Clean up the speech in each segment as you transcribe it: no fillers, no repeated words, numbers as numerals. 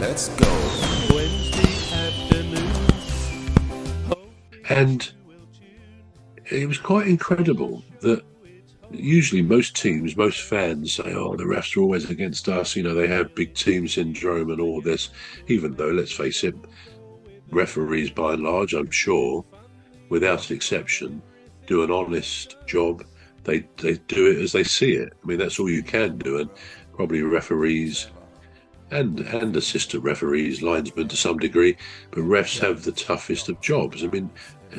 Let's go. Wednesday afternoon. And it was quite incredible that usually most teams, most fans say, oh, the refs are always against us. You know, they have big team syndrome and all this, even though, let's face it, referees by and large, I'm sure, without exception, do an honest job. They do it as they see it. I mean, that's all you can do. And probably referees and assistant referees, linesmen to some degree, but refs have the toughest of jobs. I mean,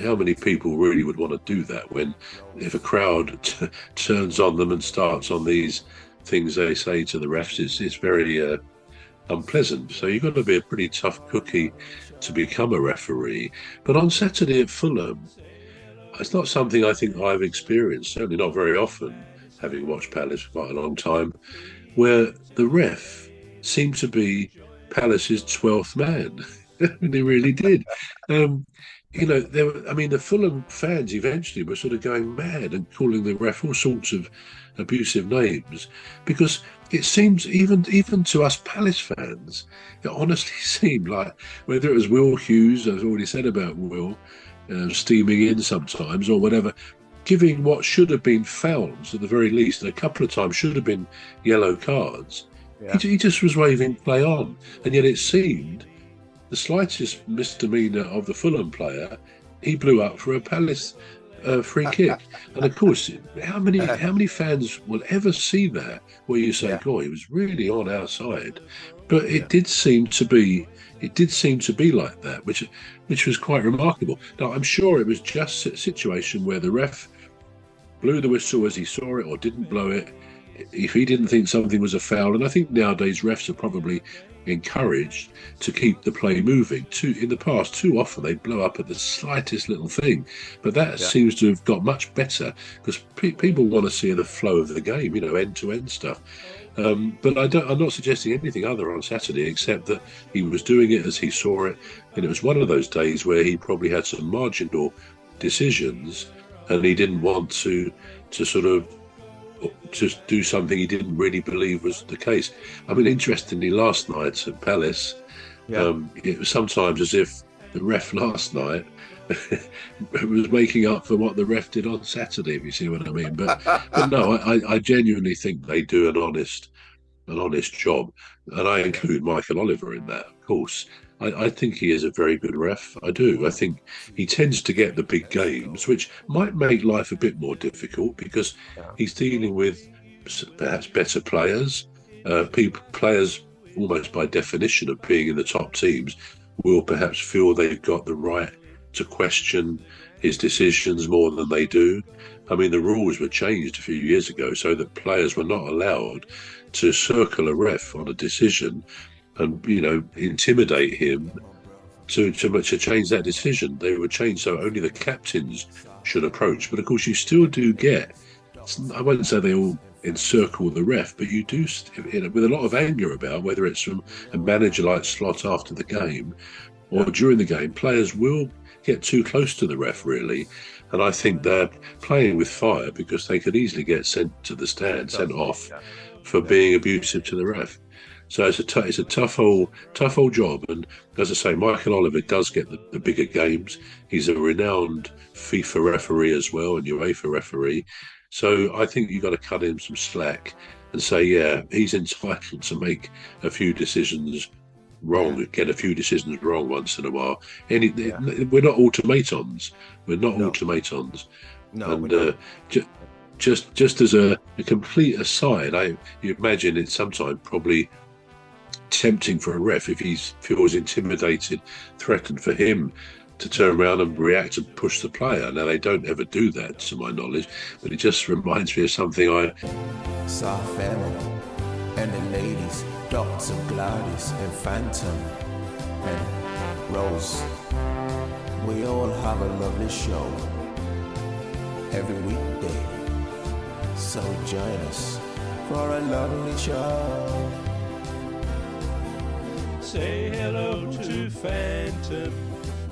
how many people really would want to do that when, if a crowd turns on them and starts on these things they say to the refs, it's very unpleasant. So you've got to be a pretty tough cookie to become a referee. But on Saturday at Fulham, it's not something I think I've experienced, certainly not very often, having watched Palace for quite a long time, where the ref seemed to be Palace's 12th man. They really did. You know, the Fulham fans eventually were sort of going mad and calling the ref all sorts of abusive names, because it seems even to us Palace fans, it honestly seemed like, whether it was Will Hughes, as I've already said about Will, steaming in sometimes or whatever, giving what should have been fouls at the very least, and a couple of times should have been yellow cards. Yeah. He just was waving play on, and yet it seemed the slightest misdemeanour of the Fulham player, he blew up for a Palace free kick. And of course, how many fans will ever see that where you say, "Oh, he was really on our side"? But it did seem to be like that, which was quite remarkable. Now, I'm sure it was just a situation where the ref blew the whistle as he saw it or didn't blow it if he didn't think something was a foul. And I think nowadays refs are probably encouraged to keep the play moving. In the past, too often they blow up at the slightest little thing, but that seems to have got much better, because people want to see the flow of the game, you know, end-to-end stuff. But I'm not suggesting anything other on Saturday, except that he was doing it as he saw it, and it was one of those days where he probably had some marginal decisions, and he didn't want to sort of just do something he didn't really believe was the case. I mean, interestingly, last night at Palace, it was sometimes as if the ref last night was making up for what the ref did on Saturday, if you see what I mean. But no, I genuinely think they do an honest job, and I include Michael Oliver in that, of course. I think he is a very good ref. I do. I think he tends to get the big games, which might make life a bit more difficult, because he's dealing with perhaps better players. Players, almost by definition of being in the top teams, will perhaps feel they've got the right to question his decisions more than they do. I mean, the rules were changed a few years ago so that players were not allowed to circle a ref on a decision and, you know, intimidate him to change that decision. They were changed so only the captains should approach. But of course, you still do get, I won't say they all encircle the ref, but you do, you know, with a lot of anger about, whether it's from a manager like Slot after the game or during the game, players will get too close to the ref, really. And I think they're playing with fire, because they could easily get sent to the stand, sent off for being abusive to the ref. So it's a tough old job. And as I say, Michael Oliver does get the bigger games. He's a renowned FIFA referee as well, and UEFA referee. So I think you've got to cut him some slack and say, yeah, he's entitled to make a few decisions wrong, get a few decisions wrong once in a while. We're not automatons. No, and just as a complete aside, you imagine it's sometimes probably tempting for a ref, if he feels intimidated, threatened, for him to turn around and react and push the player. Now, they don't ever do that, to my knowledge, but it just reminds me of something Saw family and the ladies, Dr. Gladys and Phantom and Rose. We all have a lovely show every weekday, so join us for a lovely show. Say hello to Phantom,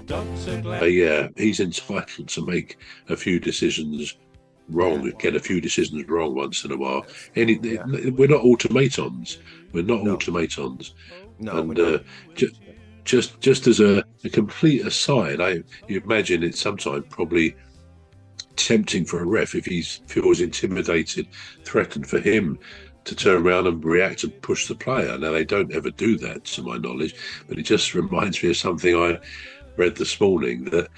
Dr. Glad. he's entitled to make a few decisions wrong, get a few decisions wrong once in a while. We're not automatons. We're not automatons. No, And just as a complete aside, you imagine it's sometimes probably tempting for a ref if he feels intimidated, threatened, for him to turn around and react and push the player. Now, they don't ever do that, to my knowledge, but it just reminds me of something I read this morning that,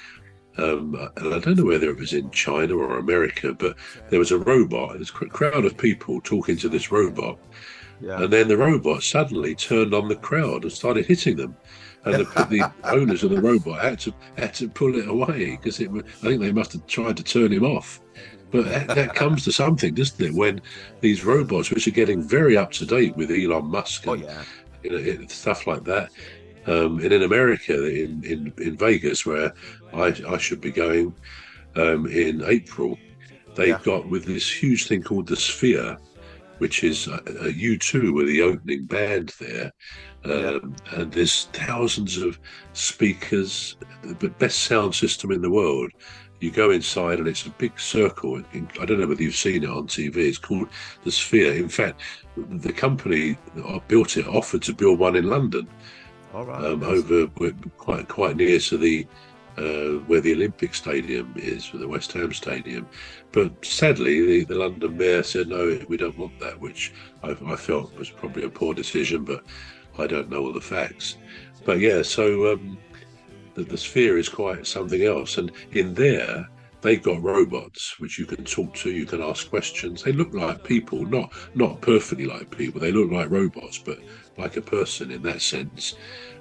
and I don't know whether it was in China or America, but there was a robot, there's a crowd of people talking to this robot, and then the robot suddenly turned on the crowd and started hitting them. And the owners of the robot had to pull it away because I think they must have tried to turn him off. But that comes to something, doesn't it? When these robots, which are getting very up to date with Elon Musk and stuff like that, and in America, in Vegas, where I should be going in April, they've got with this huge thing called the Sphere, which is U2 were the opening band there. And there's thousands of speakers, the best sound system in the world. You go inside and it's a big circle. I don't know whether you've seen it on TV. It's called the Sphere. In fact, the company that built it offered to build one in London, over quite near to the where the Olympic Stadium is, the West Ham Stadium. But sadly, the London Mayor said, no, we don't want that, which I felt was probably a poor decision, but I don't know all the facts. But yeah, so the Sphere is quite something else. And in there, they've got robots which you can talk to, you can ask questions. They look like people, not perfectly like people. They look like robots, but like a person in that sense.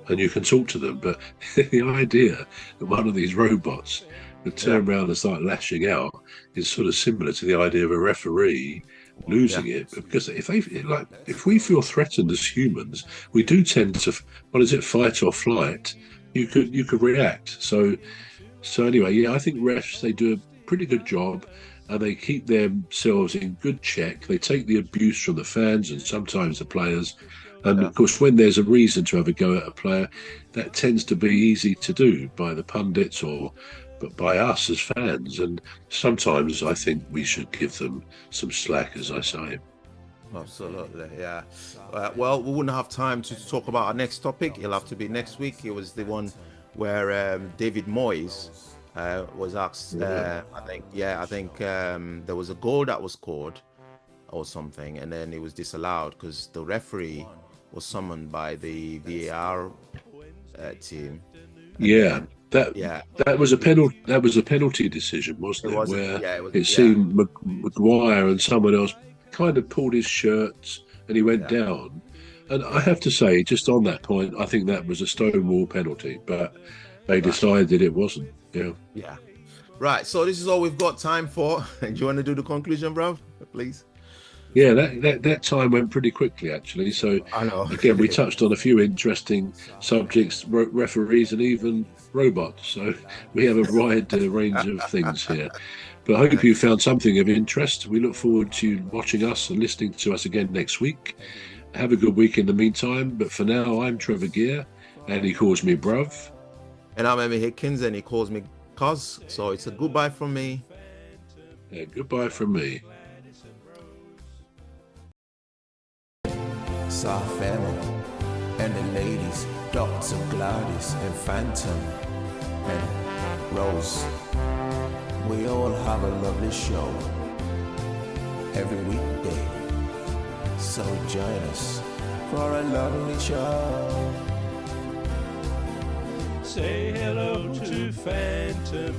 And you can talk to them. But the idea that one of these robots would turn around and start lashing out is sort of similar to the idea of a referee losing it, because if we feel threatened as humans, we do tend to, fight or flight. You could react. So anyway, I think refs, they do a pretty good job, and they keep themselves in good check. They take the abuse from the fans and sometimes the players. And of course, when there's a reason to have a go at a player, that tends to be easy to do by the pundits but by us as fans. And sometimes I think we should give them some slack, as I say. Absolutely, yeah. Well, we wouldn't have time to talk about our next topic. It'll have to be next week. It was the one where David Moyes was asked. I think there was a goal that was scored or something, and then it was disallowed because the referee was summoned by the VAR team. That was a penalty. That was a penalty decision, wasn't it? It seemed Maguire and someone else kind of pulled his shirt and he went down. And I have to say, just on that point, I think that was a stonewall penalty, but they decided it wasn't. Yeah. Right. So this is all we've got time for. Do you want to do the conclusion, bro? Please. Yeah, that time went pretty quickly, actually. So I know. Again, we touched on a few interesting subjects, referees and even robots. So we have a wide range of things here. But I hope you found something of interest. We look forward to watching us and listening to us again next week. Have a good week in the meantime. But for now, I'm Trevor Gear, and he calls me Bruv. And I'm Emmy Hikins, and he calls me Cuz. So it's a goodbye from me. Yeah, goodbye from me. Soft Emma and the ladies, Dr. Gladys and Phantom and Rose. We all have a lovely show every weekday, so join us for a lovely show. Say hello to Phantom.